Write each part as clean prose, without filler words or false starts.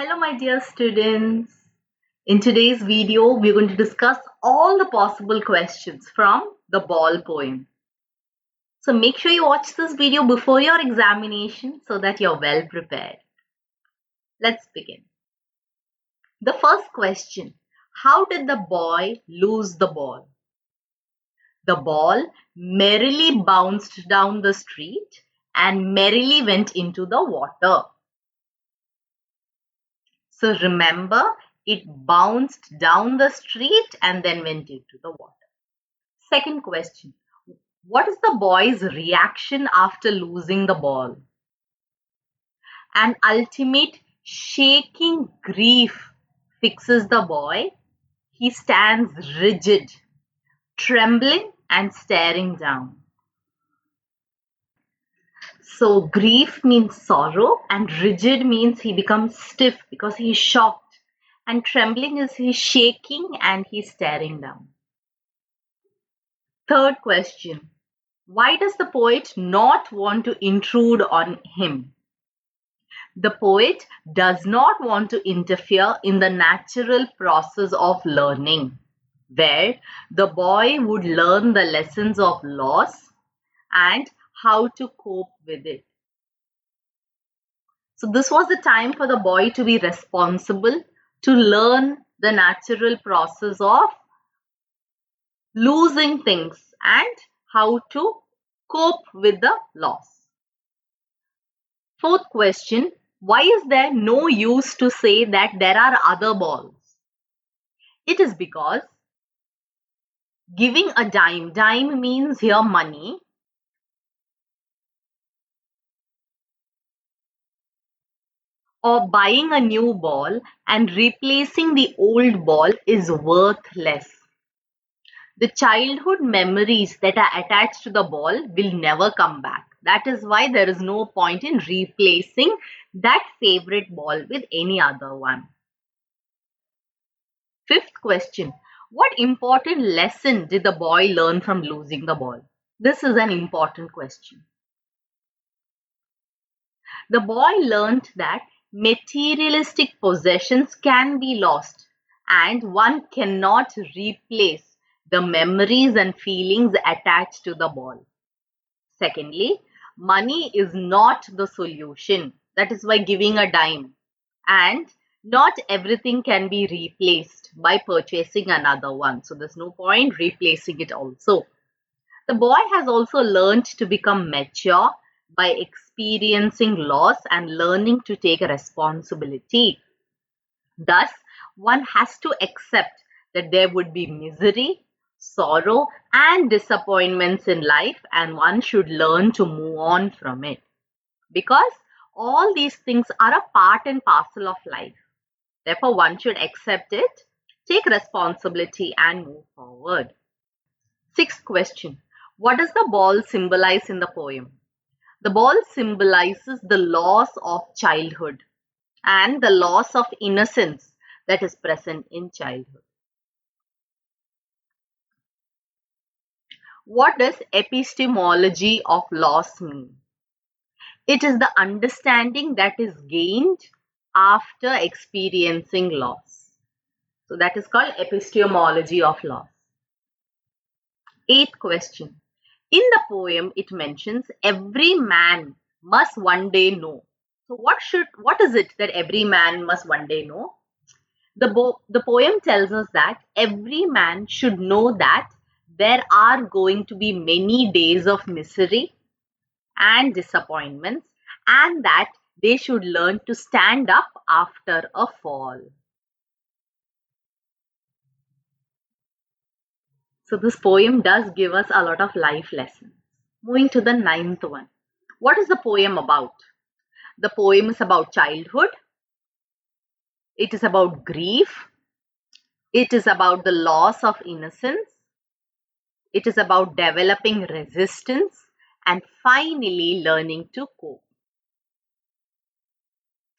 Hello, my dear students. In today's video, we're going to discuss all the possible questions from the ball poem. So make sure you watch this video before your examination so that you're well prepared. Let's begin. The first question, how did the boy lose the ball? The ball merrily bounced down the street and merrily went into the water. So remember, it bounced down the street and then went into the water. Second question, what is the boy's reaction after losing the ball? An ultimate shaking grief fixes the boy. He stands rigid, trembling and staring down. So grief means sorrow and rigid means he becomes stiff because he is shocked. And trembling is he's shaking and he's staring down. Third question. Why does the poet not want to intrude on him? The poet does not want to interfere in the natural process of learning, where the boy would learn the lessons of loss and how to cope with it. So this was the time for the boy to be responsible, to learn the natural process of losing things and how to cope with the loss. Fourth question, why is there no use to say that there are other balls? It is because giving a dime means here money, or buying a new ball and replacing the old ball is worthless. The childhood memories that are attached to the ball will never come back. That is why there is no point in replacing that favorite ball with any other one. Fifth question, what important lesson did the boy learn from losing the ball? This is an important question. The boy learned that materialistic possessions can be lost and one cannot replace the memories and feelings attached to the ball. Secondly, money is not the solution. That is why giving a dime. And not everything can be replaced by purchasing another one. So there's no point replacing it also. The boy has also learned to become mature by experiencing loss and learning to take responsibility. Thus, one has to accept that there would be misery, sorrow, and disappointments in life, and one should learn to move on from it. Because all these things are a part and parcel of life. Therefore, one should accept it, take responsibility, and move forward. Sixth question. What does the ball symbolize in the poem? The ball symbolizes the loss of childhood and the loss of innocence that is present in childhood. What does epistemology of loss mean? It is the understanding that is gained after experiencing loss. So that is called epistemology of loss. Eighth question. In the poem, it mentions every man must one day know. So what is it that every man must one day know? The poem tells us that every man should know that there are going to be many days of misery and disappointments, and that they should learn to stand up after a fall. So this poem does give us a lot of life lessons. Moving to the ninth one. What is the poem about? The poem is about childhood. It is about grief. It is about the loss of innocence. It is about developing resistance and finally learning to cope.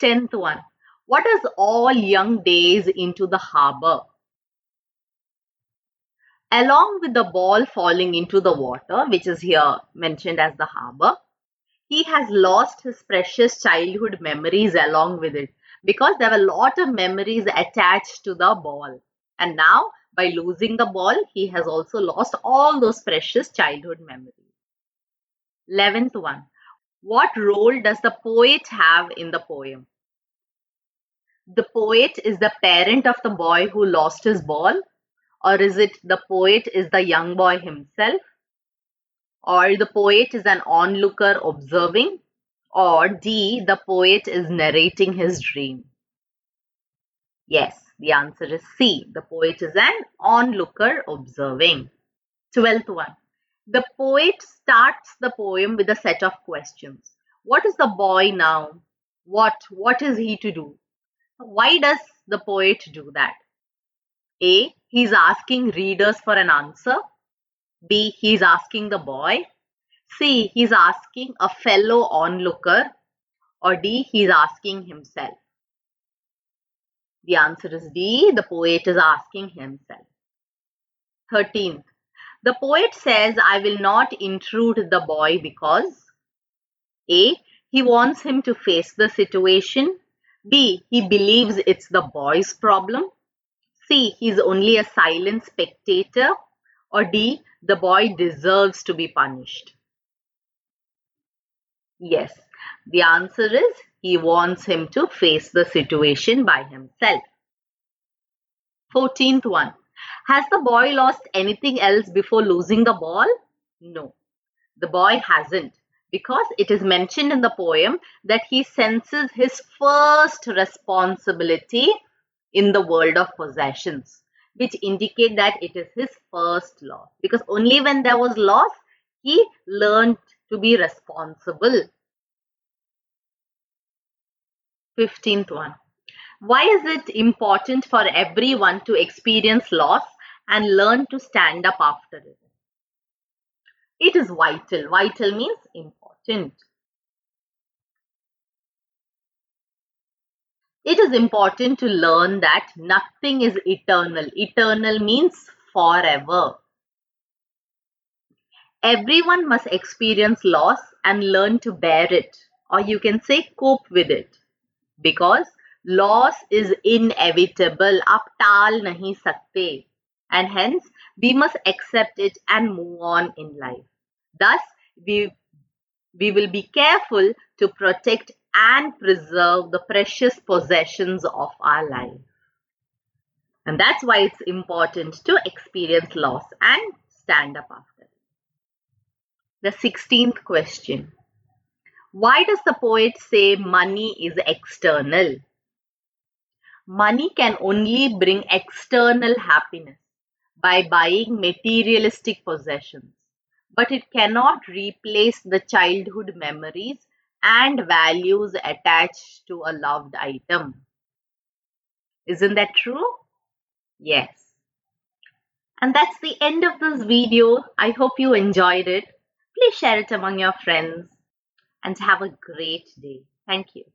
10th one. What is all young days into the harbor? Along with the ball falling into the water, which is here mentioned as the harbor, he has lost his precious childhood memories along with it, because there were a lot of memories attached to the ball. And now, by losing the ball, he has also lost all those precious childhood memories. 11th one. What role does the poet have in the poem? The poet is the parent of the boy who lost his ball, or is it the poet is the young boy himself, or the poet is an onlooker observing, or D, the poet is narrating his dream? Yes, the answer is C. The poet is an onlooker observing. 12th one. The poet starts the poem with a set of questions. What is the boy now? What is he to do? Why does the poet do that? A, he's asking readers for an answer. B, he's asking the boy. C, he's asking a fellow onlooker. Or D, he's asking himself. The answer is D, the poet is asking himself. 13th. The poet says, I will not intrude the boy because A, he wants him to face the situation. B, he believes it's the boy's problem. C, he's only a silent spectator. Or D, the boy deserves to be punished. Yes, the answer is he wants him to face the situation by himself. 14th one. Has the boy lost anything else before losing the ball? No, the boy hasn't, because it is mentioned in the poem that he senses his first responsibility in the world of possessions, which indicate that it is his first loss, because only when there was loss, he learned to be responsible. 15th one. Why is it important for everyone to experience loss and learn to stand up after it? It is vital. Vital means important. It is important to learn that nothing is eternal. Eternal means forever. Everyone must experience loss and learn to bear it, or you can say cope with it, because loss is inevitable. आप टाल नहीं सकते, and hence we must accept it and move on in life. Thus, we will be careful to protect and preserve the precious possessions of our life. And that's why it's important to experience loss and stand up after it. The 16th question. Why does the poet say money is external? Money can only bring external happiness by buying materialistic possessions, but it cannot replace the childhood memories and values attached to a loved item. Isn't that true? Yes. And that's the end of this video. I hope you enjoyed it. Please share it among your friends and have a great day. Thank you.